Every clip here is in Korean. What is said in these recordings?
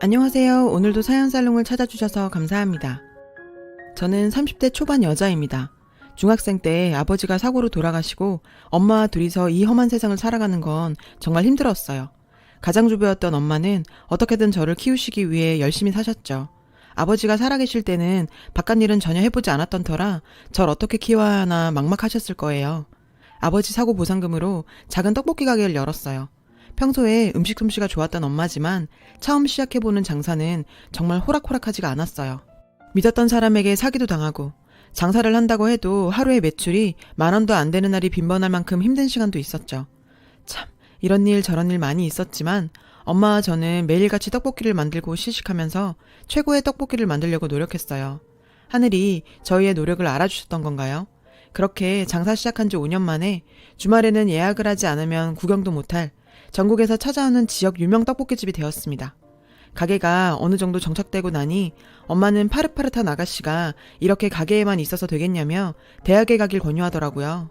안녕하세요. 오늘도 사연살롱을 찾아주셔서 감사합니다. 저는 30대 초반 여자입니다. 중학생 때 아버지가 사고로 돌아가시고 엄마와 둘이서 이 험한 세상을 살아가는 건 정말 힘들었어요. 가장주부였던 엄마는 어떻게든 저를 키우시기 위해 열심히 사셨죠. 아버지가 살아계실 때는 바깥일은 전혀 해보지 않았던 터라 절 어떻게 키워야 하나 막막하셨을 거예요. 아버지 사고 보상금으로 작은 떡볶이 가게를 열었어요. 평소에 음식 솜씨가 좋았던 엄마지만 처음 시작해보는 장사는 정말 호락호락하지가 않았어요. 믿었던 사람에게 사기도 당하고 장사를 한다고 해도 하루에 매출이 10,000원도 안 되는 날이 빈번할 만큼 힘든 시간도 있었죠. 참, 이런 일 저런 일 많이 있었지만 엄마와 저는 매일같이 떡볶이를 만들고 시식하면서 최고의 떡볶이를 만들려고 노력했어요. 하늘이 저희의 노력을 알아주셨던 건가요? 그렇게 장사 시작한 지 5년 만에 주말에는 예약을 하지 않으면 구경도 못할 전국에서 찾아오는 지역 유명 떡볶이집이 되었습니다. 가게가 어느 정도 정착되고 나니 엄마는 파릇파릇한 아가씨가 이렇게 가게에만 있어서 되겠냐며 대학에 가길 권유하더라고요.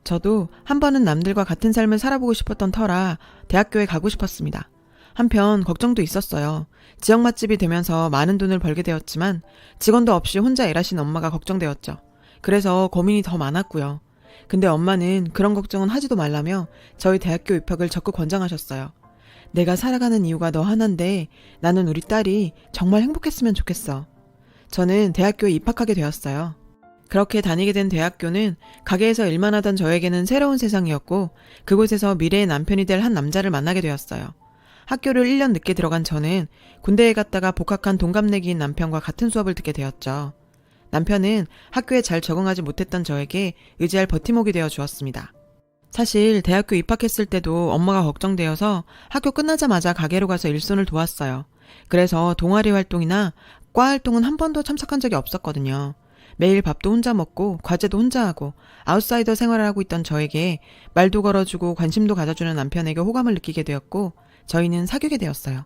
저도 한 번은 남들과 같은 삶을 살아보고 싶었던 터라 대학교에 가고 싶었습니다. 한편 걱정도 있었어요. 지역 맛집이 되면서 많은 돈을 벌게 되었지만 직원도 없이 혼자 일하신 엄마가 걱정되었죠. 그래서 고민이 더 많았고요. 근데 엄마는 그런 걱정은 하지도 말라며 저희 대학교 입학을 적극 권장하셨어요. 내가 살아가는 이유가 너 하나인데 나는 우리 딸이 정말 행복했으면 좋겠어. 저는 대학교에 입학하게 되었어요. 그렇게 다니게 된 대학교는 가게에서 일만 하던 저에게는 새로운 세상이었고 그곳에서 미래의 남편이 될 한 남자를 만나게 되었어요. 학교를 1년 늦게 들어간 저는 군대에 갔다가 복학한 동갑내기인 남편과 같은 수업을 듣게 되었죠. 남편은 학교에 잘 적응하지 못했던 저에게 의지할 버팀목이 되어 주었습니다. 사실 대학교 입학했을 때도 엄마가 걱정되어서 학교 끝나자마자 가게로 가서 일손을 도왔어요. 그래서 동아리 활동이나 과 활동은 한 번도 참석한 적이 없었거든요. 매일 밥도 혼자 먹고 과제도 혼자 하고 아웃사이더 생활을 하고 있던 저에게 말도 걸어주고 관심도 가져주는 남편에게 호감을 느끼게 되었고 저희는 사귀게 되었어요.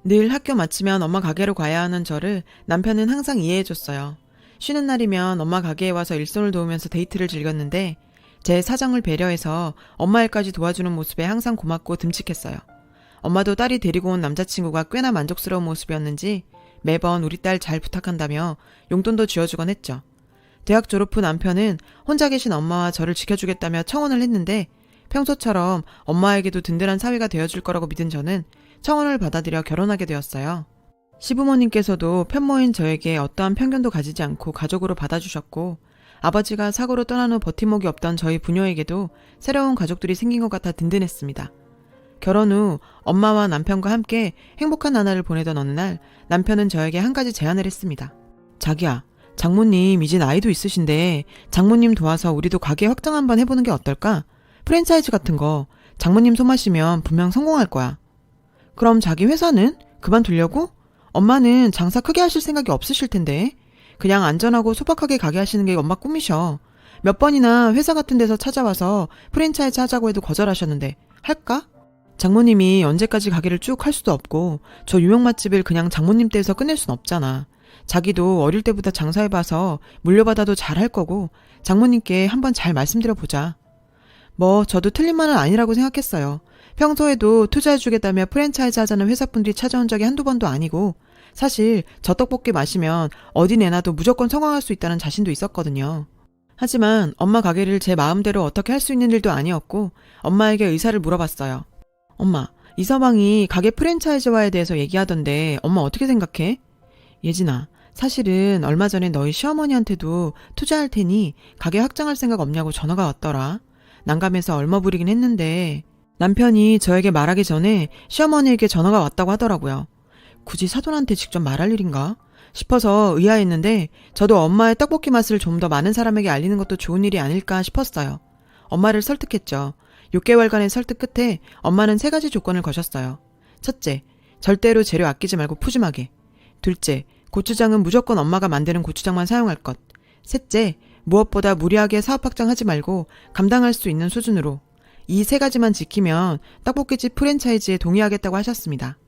늘 학교 마치면 엄마 가게로 가야 하는 저를 남편은 항상 이해해줬어요. 쉬는 날이면 엄마 가게에 와서 일손을 도우면서 데이트를 즐겼는데 제 사정을 배려해서 엄마 일까지 도와주는 모습에 항상 고맙고 듬직했어요. 엄마도 딸이 데리고 온 남자친구가 꽤나 만족스러운 모습이었는지 매번 우리 딸 잘 부탁한다며 용돈도 쥐어주곤 했죠. 대학 졸업 후 남편은 혼자 계신 엄마와 저를 지켜주겠다며 청혼을 했는데 평소처럼 엄마에게도 든든한 사위가 되어줄 거라고 믿은 저는 청혼을 받아들여 결혼하게 되었어요. 시부모님께서도 편모인 저에게 어떠한 편견도 가지지 않고 가족으로 받아주셨고 아버지가 사고로 떠난 후 버팀목이 없던 저희 부녀에게도 새로운 가족들이 생긴 것 같아 든든했습니다. 결혼 후 엄마와 남편과 함께 행복한 나날을 보내던 어느 날 남편은 저에게 한 가지 제안을 했습니다. 자기야, 장모님 이제 나이도 있으신데 장모님 도와서 우리도 가게 확장 한번 해보는 게 어떨까? 프랜차이즈 같은 거 장모님 손맛이면 분명 성공할 거야. 그럼 자기 회사는? 그만두려고? 엄마는 장사 크게 하실 생각이 없으실 텐데 그냥 안전하고 소박하게 가게 하시는 게 엄마 꿈이셔. 몇 번이나 회사 같은 데서 찾아와서 프랜차이즈 하자고 해도 거절하셨는데 할까? 장모님이 언제까지 가게를 쭉 할 수도 없고 저 유명 맛집을 그냥 장모님 댁에서 끝낼 순 없잖아. 자기도 어릴 때보다 장사해봐서 물려받아도 잘할 거고 장모님께 한번 잘 말씀드려보자. 뭐 저도 틀린 말은 아니라고 생각했어요. 평소에도 투자해주겠다며 프랜차이즈 하자는 회사분들이 찾아온 적이 한두 번도 아니고 사실 저 떡볶이 마시면 어디 내놔도 무조건 성공할 수 있다는 자신도 있었거든요. 하지만 엄마 가게를 제 마음대로 어떻게 할 수 있는 일도 아니었고 엄마에게 의사를 물어봤어요. 엄마, 이서방이 가게 프랜차이즈화에 대해서 얘기하던데 엄마 어떻게 생각해? 예진아, 사실은 얼마 전에 너희 시어머니한테도 투자할 테니 가게 확장할 생각 없냐고 전화가 왔더라. 난감해서 얼머부리긴 했는데 남편이 저에게 말하기 전에 시어머니에게 전화가 왔다고 하더라고요. 굳이 사돈한테 직접 말할 일인가 싶어서 의아했는데 저도 엄마의 떡볶이 맛을 좀 더 많은 사람에게 알리는 것도 좋은 일이 아닐까 싶었어요. 엄마를 설득했죠. 6개월간의 설득 끝에 엄마는 3가지 조건을 거셨어요. 첫째, 절대로 재료 아끼지 말고 푸짐하게. 둘째, 고추장은 무조건 엄마가 만드는 고추장만 사용할 것. 셋째, 무엇보다 무리하게 사업 확장하지 말고 감당할 수 있는 수준으로. 이 3가지만 지키면 떡볶이집 프랜차이즈에 동의하겠다고 하셨습니다.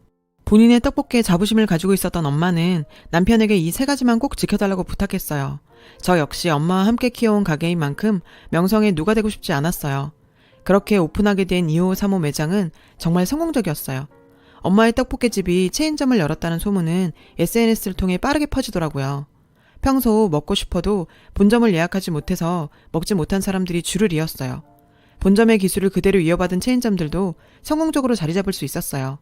본인의 떡볶이에 자부심을 가지고 있었던 엄마는 남편에게 이 3가지만 꼭 지켜달라고 부탁했어요. 저 역시 엄마와 함께 키워온 가게인 만큼 명성에 누가 되고 싶지 않았어요. 그렇게 오픈하게 된 2호, 3호 매장은 정말 성공적이었어요. 엄마의 떡볶이집이 체인점을 열었다는 소문은 SNS를 통해 빠르게 퍼지더라고요. 평소 먹고 싶어도 본점을 예약하지 못해서 먹지 못한 사람들이 줄을 이었어요. 본점의 기술을 그대로 이어받은 체인점들도 성공적으로 자리 잡을 수 있었어요.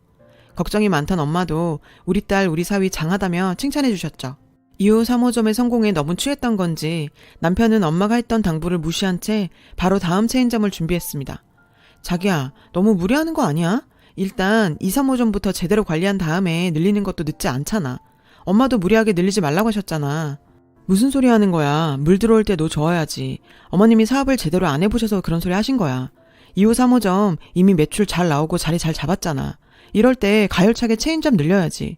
걱정이 많던 엄마도 우리 딸 우리 사위 장하다며 칭찬해 주셨죠. 이후 3호점의 성공에 너무 취했던 건지 남편은 엄마가 했던 당부를 무시한 채 바로 다음 체인점을 준비했습니다. 자기야, 너무 무리하는 거 아니야? 일단 2, 3호점부터 제대로 관리한 다음에 늘리는 것도 늦지 않잖아. 엄마도 무리하게 늘리지 말라고 하셨잖아. 무슨 소리 하는 거야. 물 들어올 때 너 저어야지. 어머님이 사업을 제대로 안 해보셔서 그런 소리 하신 거야. 2호 3호점 이미 매출 잘 나오고 자리 잘 잡았잖아. 이럴 때 가열차게 체인점 늘려야지.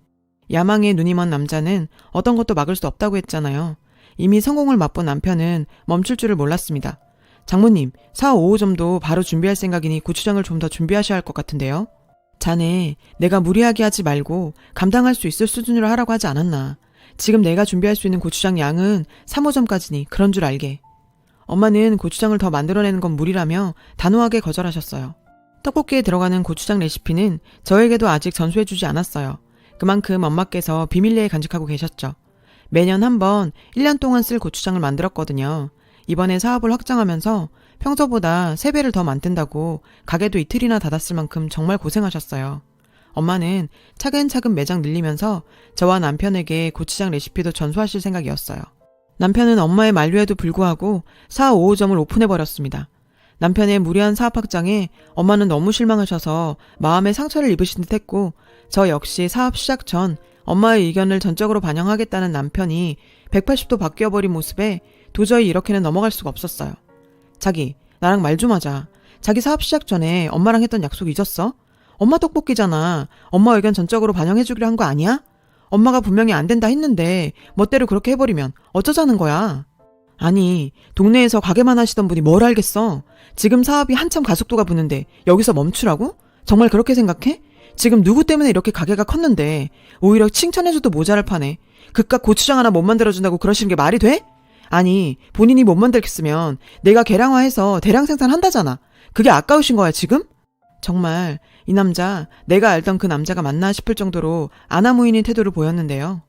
야망에 눈이 먼 남자는 어떤 것도 막을 수 없다고 했잖아요. 이미 성공을 맛본 남편은 멈출 줄을 몰랐습니다. 장모님, 4, 5호점도 바로 준비할 생각이니 고추장을 좀 더 준비하셔야 할 것 같은데요. 자네, 내가 무리하게 하지 말고 감당할 수 있을 수준으로 하라고 하지 않았나. 지금 내가 준비할 수 있는 고추장 양은 3호점까지니 그런 줄 알게. 엄마는 고추장을 더 만들어내는 건 무리라며 단호하게 거절하셨어요. 떡볶이에 들어가는 고추장 레시피는 저에게도 아직 전수해주지 않았어요. 그만큼 엄마께서 비밀리에 간직하고 계셨죠. 매년 한 번 1년 동안 쓸 고추장을 만들었거든요. 이번에 사업을 확장하면서 평소보다 3배를 더 만든다고 가게도 이틀이나 닫았을 만큼 정말 고생하셨어요. 엄마는 차근차근 매장 늘리면서 저와 남편에게 고추장 레시피도 전수하실 생각이었어요. 남편은 엄마의 만류에도 불구하고 4, 5호점을 오픈해버렸습니다. 남편의 무리한 사업 확장에 엄마는 너무 실망하셔서 마음에 상처를 입으신 듯 했고, 저 역시 사업 시작 전 엄마의 의견을 전적으로 반영하겠다는 남편이 180도 바뀌어버린 모습에 도저히 이렇게는 넘어갈 수가 없었어요. 자기, 나랑 말 좀 하자. 자기 사업 시작 전에 엄마랑 했던 약속 잊었어? 엄마 떡볶이잖아. 엄마 의견 전적으로 반영해주기로 한 거 아니야? 엄마가 분명히 안 된다 했는데 멋대로 그렇게 해버리면 어쩌자는 거야. 아니, 동네에서 가게만 하시던 분이 뭘 알겠어. 지금 사업이 한참 가속도가 부는데 여기서 멈추라고? 정말 그렇게 생각해? 지금 누구 때문에 이렇게 가게가 컸는데 오히려 칭찬해줘도 모자랄 판에 그깟 고추장 하나 못 만들어준다고 그러시는 게 말이 돼? 아니, 본인이 못 만들겠으면 내가 계량화해서 대량 생산한다잖아. 그게 아까우신 거야 지금? 정말 이 남자, 내가 알던 그 남자가 맞나 싶을 정도로 아나무인인 태도를 보였는데요.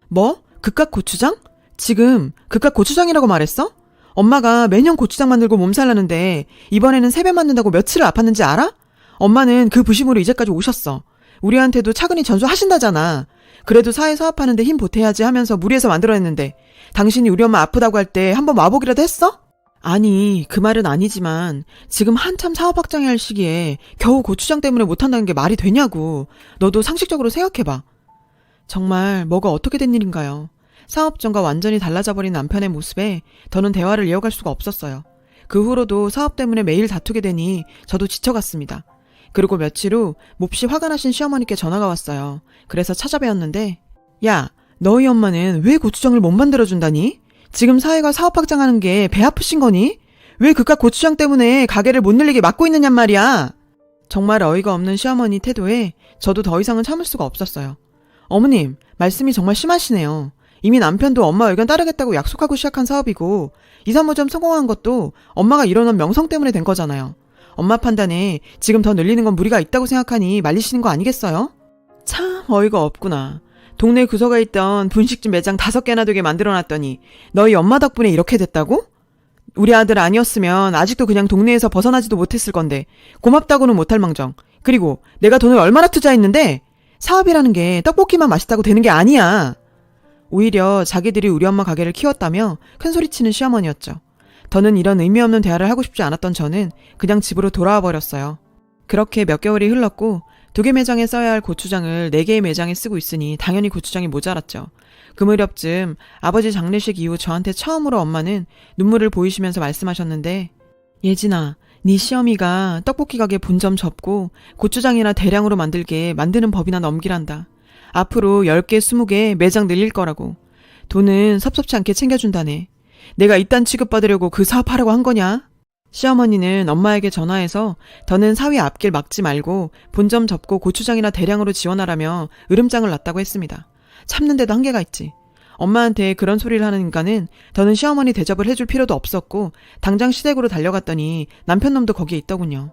뭐? 그깟 고추장? 지금 그깟 고추장이라고 말했어? 엄마가 매년 고추장 만들고 몸살나는데 이번에는 3배 만든다고 며칠을 아팠는지 알아? 엄마는 그 부심으로 이제까지 오셨어. 우리한테도 차근히 전수하신다잖아. 그래도 사회 사업하는데 힘 보태야지 하면서 무리해서 만들어냈는데 당신이 우리 엄마 아프다고 할 때 한번 와보기라도 했어? 아니, 그 말은 아니지만 지금 한참 사업 확장해야 할 시기에 겨우 고추장 때문에 못한다는 게 말이 되냐고. 너도 상식적으로 생각해봐. 정말 뭐가 어떻게 된 일인가요? 사업 전과 완전히 달라져 버린 남편의 모습에 더는 대화를 이어갈 수가 없었어요. 그 후로도 사업 때문에 매일 다투게 되니 저도 지쳐갔습니다. 그리고 며칠 후 몹시 화가 나신 시어머니께 전화가 왔어요. 그래서 찾아뵈었는데, 야, 너희 엄마는 왜 고추장을 못 만들어준다니? 지금 사회가 사업 확장하는 게 배 아프신 거니? 왜 그깟 고추장 때문에 가게를 못 늘리게 막고 있느냔 말이야. 정말 어이가 없는 시어머니 태도에 저도 더 이상은 참을 수가 없었어요. 어머님, 말씀이 정말 심하시네요. 이미 남편도 엄마 의견 따르겠다고 약속하고 시작한 사업이고 2, 3호점 성공한 것도 엄마가 이뤄놓은 명성 때문에 된 거잖아요. 엄마 판단에 지금 더 늘리는 건 무리가 있다고 생각하니 말리시는 거 아니겠어요? 참 어이가 없구나. 동네 구석에 있던 분식집 매장 5개나 되게 만들어놨더니 너희 엄마 덕분에 이렇게 됐다고? 우리 아들 아니었으면 아직도 그냥 동네에서 벗어나지도 못했을 건데 고맙다고는 못할 망정. 그리고 내가 돈을 얼마나 투자했는데 사업이라는 게 떡볶이만 맛있다고 되는 게 아니야. 오히려 자기들이 우리 엄마 가게를 키웠다며 큰소리치는 시어머니였죠. 더는 이런 의미 없는 대화를 하고 싶지 않았던 저는 그냥 집으로 돌아와 버렸어요. 그렇게 몇 개월이 흘렀고 2개 매장에 써야 할 고추장을 4개의 매장에 쓰고 있으니 당연히 고추장이 모자랐죠. 그 무렵쯤 아버지 장례식 이후 저한테 처음으로 엄마는 눈물을 보이시면서 말씀하셨는데, 예진아, 네 시어미가 떡볶이 가게 본점 접고 고추장이나 대량으로 만들게 만드는 법이나 넘기란다. 앞으로 10개, 20개 매장 늘릴 거라고. 돈은 섭섭치 않게 챙겨준다네. 내가 이딴 취급받으려고 그 사업하라고 한 거냐? 시어머니는 엄마에게 전화해서 더는 사위 앞길 막지 말고 본점 접고 고추장이나 대량으로 지원하라며 으름장을 놨다고 했습니다. 참는데도 한계가 있지. 엄마한테 그런 소리를 하는 인간은 더는 시어머니 대접을 해줄 필요도 없었고 당장 시댁으로 달려갔더니 남편 놈도 거기에 있더군요.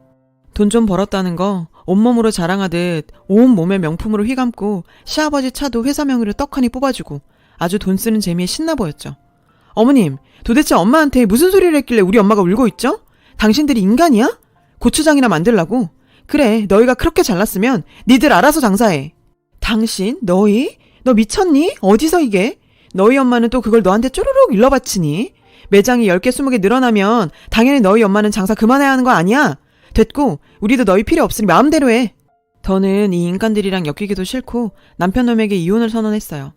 돈 좀 벌었다는 거 온몸으로 자랑하듯 온 몸에 명품으로 휘감고 시아버지 차도 회사 명의로 떡하니 뽑아주고 아주 돈 쓰는 재미에 신나 보였죠. 어머님, 도대체 엄마한테 무슨 소리를 했길래 우리 엄마가 울고 있죠? 당신들이 인간이야? 고추장이나 만들라고? 그래, 너희가 그렇게 잘났으면 니들 알아서 장사해. 당신? 너희? 너 미쳤니? 어디서 이게? 너희 엄마는 또 그걸 너한테 쪼르륵 일러바치니? 매장이 10개 20개 늘어나면 당연히 너희 엄마는 장사 그만해야 하는 거 아니야? 됐고 우리도 너희 필요 없으니 마음대로 해. 더는 이 인간들이랑 엮이기도 싫고 남편 놈에게 이혼을 선언했어요.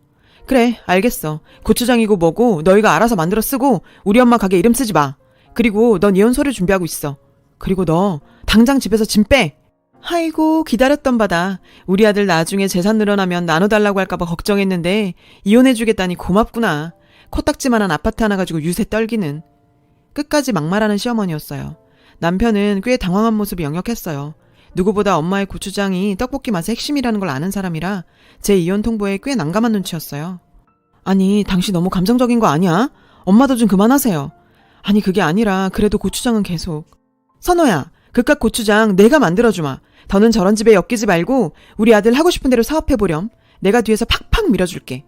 그래, 알겠어. 고추장이고 뭐고 너희가 알아서 만들어 쓰고 우리 엄마 가게 이름 쓰지 마. 그리고 넌 이혼 서류 준비하고 있어. 그리고 너 당장 집에서 짐 빼. 아이고, 기다렸던 바다. 우리 아들 나중에 재산 늘어나면 나눠달라고 할까봐 걱정했는데 이혼해주겠다니 고맙구나. 코딱지만한 아파트 하나 가지고 유세 떨기는. 끝까지 막말하는 시어머니였어요. 남편은 꽤 당황한 모습이 역력했어요. 누구보다 엄마의 고추장이 떡볶이 맛의 핵심이라는 걸 아는 사람이라 제 이혼 통보에 꽤 난감한 눈치였어요. 아니, 당신 너무 감정적인 거 아니야? 엄마도 좀 그만하세요. 아니, 그게 아니라 그래도 고추장은 계속. 선호야, 그깟 고추장 내가 만들어주마. 더는 저런 집에 엮이지 말고 우리 아들 하고 싶은 대로 사업해보렴. 내가 뒤에서 팍팍 밀어줄게.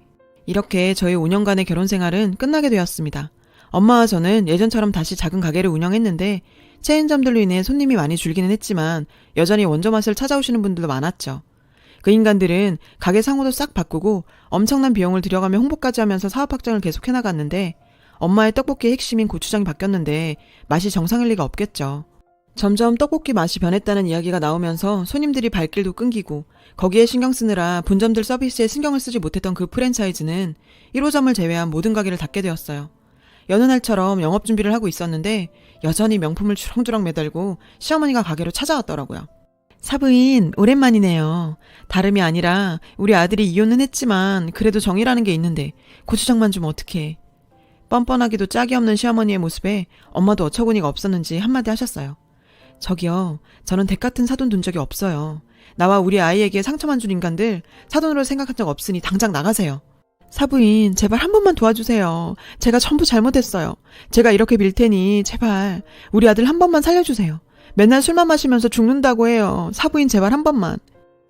이렇게 저희 5년간의 결혼 생활은 끝나게 되었습니다. 엄마와 저는 예전처럼 다시 작은 가게를 운영했는데 체인점들로 인해 손님이 많이 줄기는 했지만 여전히 원조 맛을 찾아오시는 분들도 많았죠. 그 인간들은 가게 상호도 싹 바꾸고 엄청난 비용을 들여가며 홍보까지 하면서 사업 확장을 계속 해나갔는데 엄마의 떡볶이의 핵심인 고추장이 바뀌었는데 맛이 정상일 리가 없겠죠. 점점 떡볶이 맛이 변했다는 이야기가 나오면서 손님들이 발길도 끊기고 거기에 신경 쓰느라 본점들 서비스에 신경을 쓰지 못했던 그 프랜차이즈는 1호점을 제외한 모든 가게를 닫게 되었어요. 여느 날처럼 영업 준비를 하고 있었는데 여전히 명품을 주렁주렁 매달고 시어머니가 가게로 찾아왔더라고요. 사부인, 오랜만이네요. 다름이 아니라 우리 아들이 이혼은 했지만 그래도 정이라는 게 있는데 고추장만 주면 어떡해. 뻔뻔하기도 짝이 없는 시어머니의 모습에 엄마도 어처구니가 없었는지 한마디 하셨어요. 저기요, 저는 댁 같은 사돈 둔 적이 없어요. 나와 우리 아이에게 상처만 준 인간들 사돈으로 생각한 적 없으니 당장 나가세요. 사부인, 제발 한 번만 도와주세요. 제가 전부 잘못했어요. 제가 이렇게 빌 테니 제발 우리 아들 한 번만 살려주세요. 맨날 술만 마시면서 죽는다고 해요. 사부인, 제발 한 번만.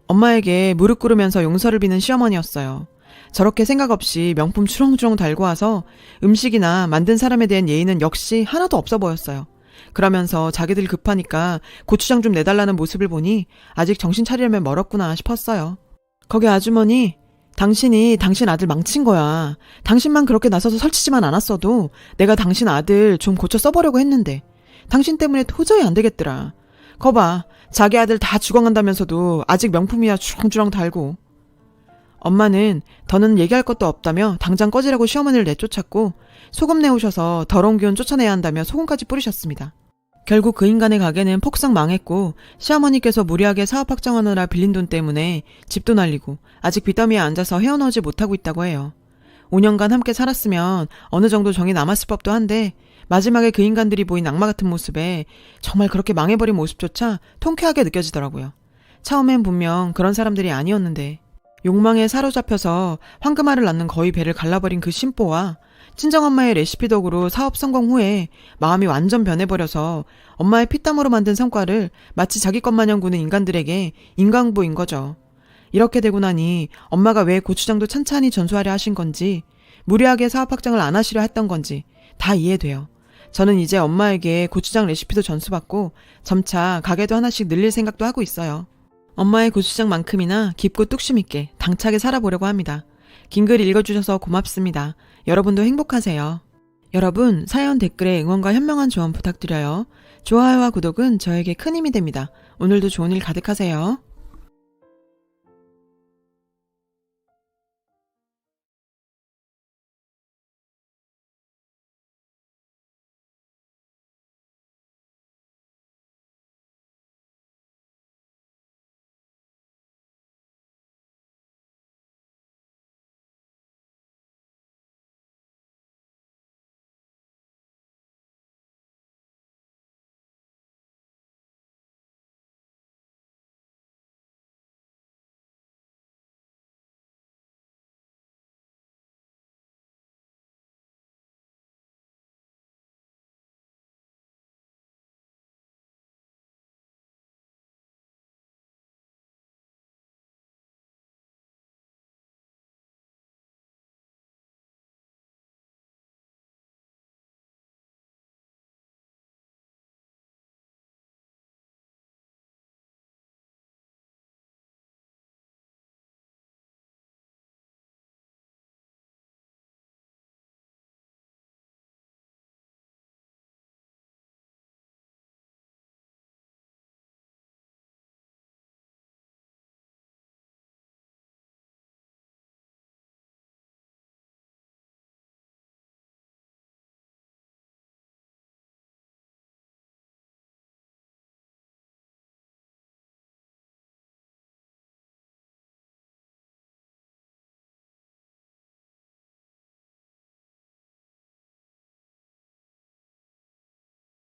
엄마에게 무릎 꿇으면서 용서를 비는 시어머니였어요. 저렇게 생각 없이 명품 주렁주렁 달고 와서 음식이나 만든 사람에 대한 예의는 역시 하나도 없어 보였어요. 그러면서 자기들 급하니까 고추장 좀 내달라는 모습을 보니 아직 정신 차리려면 멀었구나 싶었어요. 거기 아주머니, 당신이 당신 아들 망친 거야. 당신만 그렇게 나서서 설치지만 않았어도 내가 당신 아들 좀 고쳐 써보려고 했는데 당신 때문에 도저히 안 되겠더라. 거봐, 자기 아들 다 죽어간다면서도 아직 명품이야 주렁주렁 달고. 엄마는 더는 얘기할 것도 없다며 당장 꺼지라고 시어머니를 내쫓았고 소금 내오셔서 더러운 기운 쫓아내야 한다며 소금까지 뿌리셨습니다. 결국 그 인간의 가게는 폭삭 망했고 시어머니께서 무리하게 사업 확장하느라 빌린 돈 때문에 집도 날리고 아직 빚더미에 앉아서 헤어나오지 못하고 있다고 해요. 5년간 함께 살았으면 어느 정도 정이 남았을 법도 한데 마지막에 그 인간들이 보인 악마 같은 모습에 정말 그렇게 망해버린 모습조차 통쾌하게 느껴지더라고요. 처음엔 분명 그런 사람들이 아니었는데 욕망에 사로잡혀서 황금알을 낳는 거의 배를 갈라버린 그 심보와 친정엄마의 레시피 덕으로 사업 성공 후에 마음이 완전 변해버려서 엄마의 피땀으로 만든 성과를 마치 자기 것 마냥 구는 인간들에게 인과응보인 거죠. 이렇게 되고 나니 엄마가 왜 고추장도 찬찬히 전수하려 하신 건지 무리하게 사업 확장을 안 하시려 했던 건지 다 이해돼요. 저는 이제 엄마에게 고추장 레시피도 전수받고 점차 가게도 하나씩 늘릴 생각도 하고 있어요. 엄마의 고추장만큼이나 깊고 뚝심 있게 당차게 살아보려고 합니다. 긴 글 읽어주셔서 고맙습니다. 여러분도 행복하세요. 여러분, 사연 댓글에 응원과 현명한 조언 부탁드려요. 좋아요와 구독은 저에게 큰 힘이 됩니다. 오늘도 좋은 일 가득하세요.